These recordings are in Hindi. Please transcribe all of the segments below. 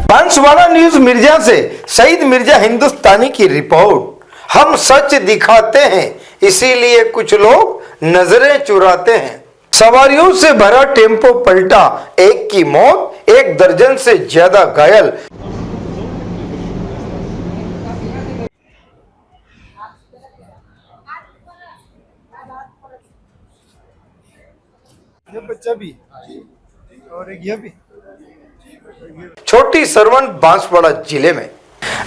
बांसवाड़ा न्यूज मिर्जा से सईद मिर्जा हिंदुस्तानी की रिपोर्ट। हम सच दिखाते हैं, इसीलिए कुछ लोग नजरें चुराते हैं। सवारियों से भरा टेम्पो पलटा, एक की मौत, 1 दर्जन से ज्यादा घायल। ये बच्चा भी और एक ये भी। छोटी सरवन बांसवाड़ा जिले में।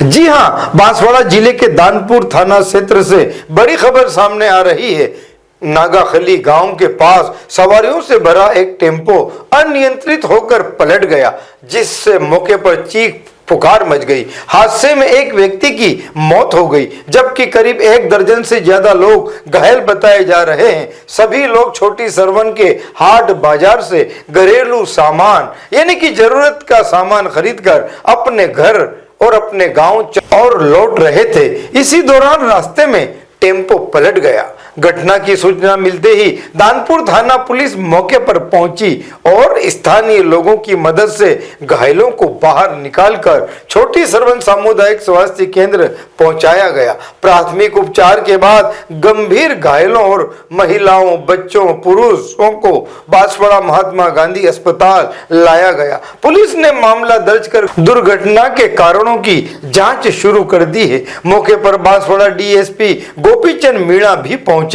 जी हां, बांसवाड़ा जिले के दानपुर थाना क्षेत्र से बड़ी खबर सामने आ रही है। नागाखली गांव के पास सवारियों से भरा एक टेम्पो अनियंत्रित होकर पलट गया, जिससे मौके पर चीख पुकार मच गई। हादसे में एक व्यक्ति की मौत हो गई, जबकि करीब 1 दर्जन से ज्यादा लोग घायल बताए जा रहे हैं। सभी लोग छोटी सरवन के हाट बाजार से घरेलू सामान यानी कि जरूरत का सामान खरीदकर अपने घर और अपने गांव और लौट रहे थे। इसी दौरान रास्ते में टेम्पो पलट गया। घटना की सूचना मिलते ही दानपुर थाना पुलिस मौके पर पहुंची और स्थानीय लोगों की मदद से घायलों को बाहर निकालकर छोटी सरवन सामुदायिक स्वास्थ्य केंद्र पहुंचाया गया। प्राथमिक उपचार के बाद गंभीर घायलों और महिलाओं, बच्चों, पुरुषों को बांसवाड़ा महात्मा गांधी अस्पताल लाया गया। पुलिस ने मामला दर्ज कर दुर्घटना के कारणों की जांच शुरू कर दी है। मौके पर बांसवाड़ा डीएसपी गोपीचंद मीणा भी पहुंचे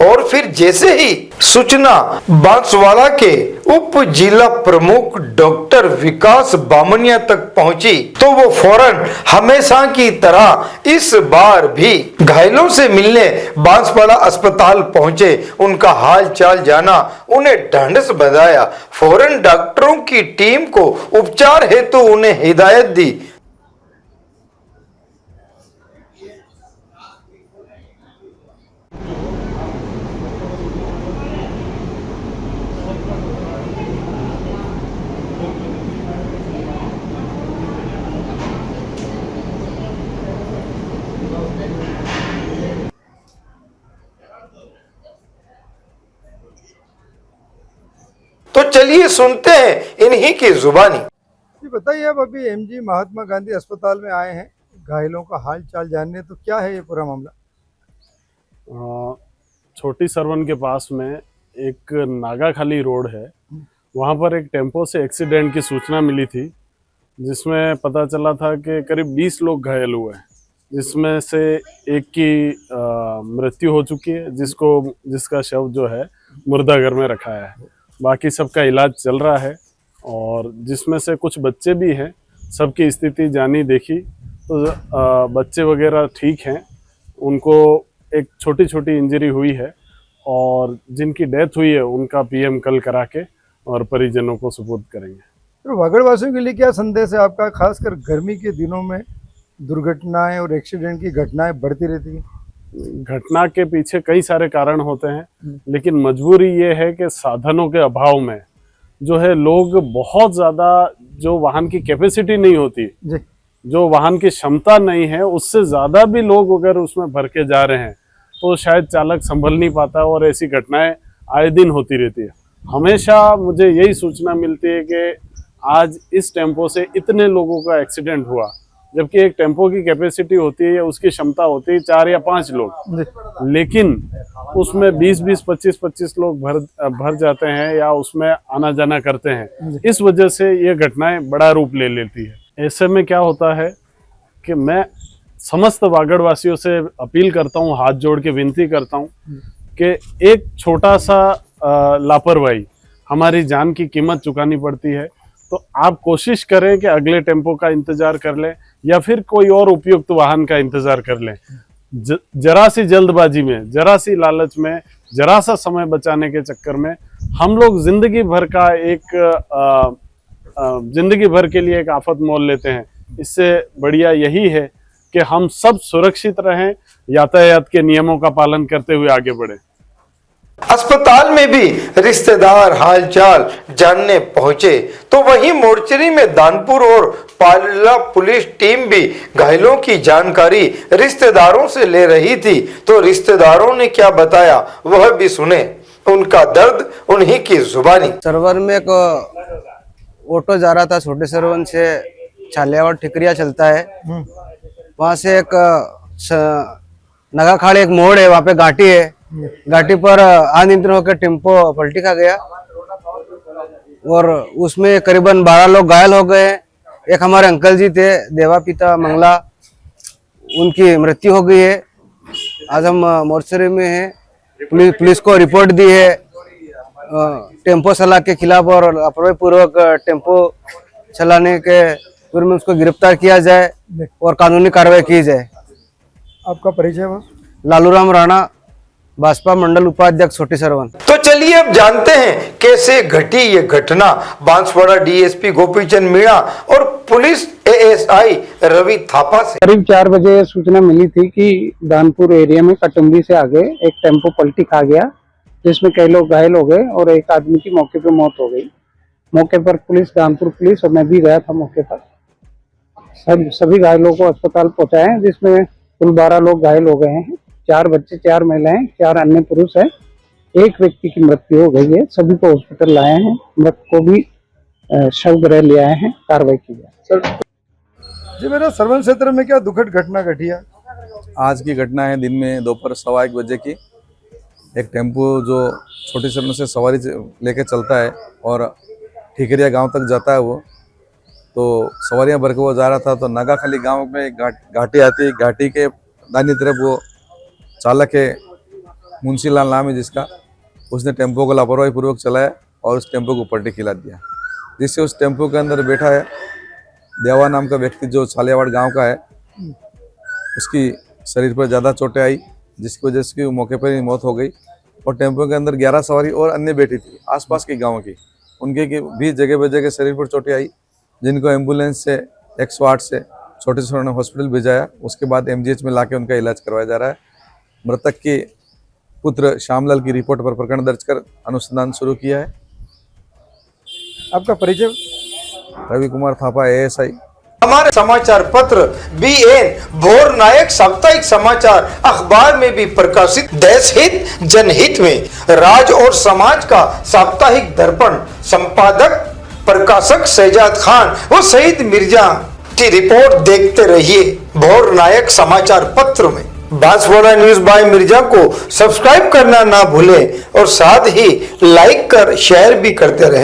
और फिर जैसे ही सूचना बांसवाड़ा के उप जिला प्रमुख डॉक्टर विकास बामनिया तक पहुंची, तो वो फौरन हमेशा की तरह इस बार भी घायलों से मिलने बांसवाड़ा अस्पताल पहुंचे। उनका हाल चाल जाना, उन्हें ढांढस बंधाया। फौरन डॉक्टरों की टीम को उपचार हेतु उन्हें हिदायत दी। तो चलिए सुनते हैं इन्हीं की जुबानी। जी बताइए, अब अभी एमजी महात्मा गांधी अस्पताल में आए हैं घायलों का हाल चाल जानने, तो क्या है ये पूरा मामला? छोटी सरवन के पास में एक नागाखाली रोड है, वहाँ पर एक टेम्पो से एक्सीडेंट की सूचना मिली थी, जिसमें पता चला था कि करीब 20 लोग घायल हुए हैं, जिसमें से एक की मृत्यु हो चुकी है, जिसका शव जो है मुर्दाघर में रखा है। बाकी सबका इलाज चल रहा है और जिसमें से कुछ बच्चे भी हैं। सबकी स्थिति जानी देखी तो बच्चे वगैरह ठीक हैं, उनको एक छोटी छोटी इंजरी हुई है और जिनकी डेथ हुई है उनका पीएम कल करा के और परिजनों को सुपुर्द करेंगे। तो वागड़वासियों के लिए क्या संदेश है आपका? खासकर गर्मी के दिनों में दुर्घटनाएं और एक्सीडेंट की घटनाएं बढ़ती रहती हैं। घटना के पीछे कई सारे कारण होते हैं, लेकिन मजबूरी ये है कि साधनों के अभाव में जो है लोग बहुत ज़्यादा, जो वाहन की कैपेसिटी नहीं होती, जो वाहन की क्षमता नहीं है, उससे ज़्यादा भी लोग अगर उसमें भर के जा रहे हैं तो शायद चालक संभल नहीं पाता और ऐसी घटनाएं आए दिन होती रहती है। हमेशा मुझे यही सूचना मिलती है कि आज इस टेम्पो से इतने लोगों का एक्सीडेंट हुआ, जबकि एक टेम्पो की कैपेसिटी होती है या उसकी क्षमता होती है 4 या 5 लोग, लेकिन उसमें 20-20, 25-25 लोग भर जाते हैं या उसमें आना जाना करते हैं। इस वजह से ये घटनाएं बड़ा रूप ले लेती है। ऐसे में क्या होता है कि मैं समस्त वागड़वासियों से अपील करता हूँ, हाथ जोड़ के विनती करता हूँ कि एक छोटा सा लापरवाही हमारी जान की कीमत चुकानी पड़ती है। तो आप कोशिश करें कि अगले टेम्पो का इंतजार कर लें या फिर कोई और उपयुक्त वाहन का इंतजार कर लें। जरा सी जल्दबाजी में, जरा सी लालच में, जरा सा समय बचाने के चक्कर में हम लोग जिंदगी भर के लिए एक आफत मोल लेते हैं। इससे बढ़िया यही है कि हम सब सुरक्षित रहें, यातायात के नियमों का पालन करते हुए आगे बढ़ें। अस्पताल में भी रिश्तेदार हालचाल जानने पहुंचे, तो वहीं मोर्चरी में दानपुर और पाला पुलिस टीम भी घायलों की जानकारी रिश्तेदारों से ले रही थी। तो रिश्तेदारों ने क्या बताया वह भी सुने, उनका दर्द उन्हीं की जुबानी। सरवन में एक ऑटो जा रहा था छोटे सरवन से छालियावाड़ ठिकरिया चलता है। वहाँ से एक नगाखाड़ी एक मोड़ है, वहाँ पे घाटी है। घाटी पर अनियंत्रित होकर टेम्पो पलटी खा गया और उसमें करीबन 12 लोग घायल हो गए। एक हमारे अंकल जी थे, देवा पिता मंगला, उनकी मृत्यु हो गई है। आज हम मोर्चरी में हैं। पुलिस को रिपोर्ट दी है टेम्पो चालक के खिलाफ और लापरवाही पूर्वक टेम्पो चलाने के पूर्व में उसको गिरफ्तार किया जाए और कानूनी कार्रवाई की जाए। आपका परिचय बस? लालूराम राणा, भाजपा मंडल उपाध्यक्ष छोटी सरवन। तो चलिए अब जानते हैं कैसे घटी ये घटना। बांसवाड़ा डीएसपी गोपीचंद मीणा और पुलिस एएसआई रवि थापा से। करीब 4 बजे सूचना मिली थी कि दानपुर एरिया में कटुम्बी से आगे एक टेम्पो पलटी खा गया, जिसमें कई लोग घायल हो गए और एक आदमी की मौके पर मौत हो गई। मौके पर पुलिस, दानपुर पुलिस और मैं भी गया था मौके पर। सभी घायलों को अस्पताल पहुंचाए, जिसमें कुल 12 लोग घायल हो गए हैं। 4 बच्चे, 4 महिलाएं, 4 अन्य पुरुष हैं। एक व्यक्ति की मृत्यु हो गई है। सभी को हॉस्पिटल लाए हैं। मृत को भी शव गृह ले आए हैं, कार्रवाई की जाए। जी मेरा सरवन क्षेत्र में क्या दुखद घटना घटी है? आज की घटना है दिन में दोपहर 1:15 बजे की। एक टेम्पो जो छोटी सरन से सवारी लेके चलता है और ठिकरिया गांव तक जाता है, वो तो सवारियां भर के वो जा रहा था, तो नागाखाली गांव में एक घाटी आती है। घाटी के दाहिनी तरफ वो चालक है, मुंशीलाल नाम है जिसका, उसने टेम्पो को लापरवाही पूर्वक चलाया और उस टेम्पो को पलटी खिला दिया, जिससे उस टेम्पो के अंदर बैठा है देवा नाम का व्यक्ति जो छालियावाड़ गांव का है, उसकी शरीर पर ज़्यादा चोटें आई, जिसकी वजह से वो मौके पर ही मौत हो गई। और टेम्पो के अंदर 11 सवारी और अन्य बैठी थी आसपास के गाँव की, उनके भी जगह बजे के शरीर पर चोटें आई, जिनको एम्बुलेंस से 108 से छोटे छोटे हॉस्पिटल भेजाया। उसके बाद एमजीएच में लाके उनका इलाज करवाया जा रहा है। मृतक के पुत्र श्यामलाल की रिपोर्ट पर प्रकरण दर्ज कर अनुसंधान शुरू किया है। आपका परिचय? रवि कुमार थापा, एएसआई। हमारे समाचार पत्र बीएन भोर नायक साप्ताहिक समाचार अखबार में भी प्रकाशित देश हित जनहित में राज और समाज का साप्ताहिक दर्पण संपादक प्रकाशक शहजाद खान व शहीद मिर्जा की रिपोर्ट देखते रहिए भोर नायक समाचार पत्र में। बांसवाड़ा न्यूज बाय मिर्जा को सब्सक्राइब करना ना भूलें और साथ ही लाइक कर शेयर भी करते रहें।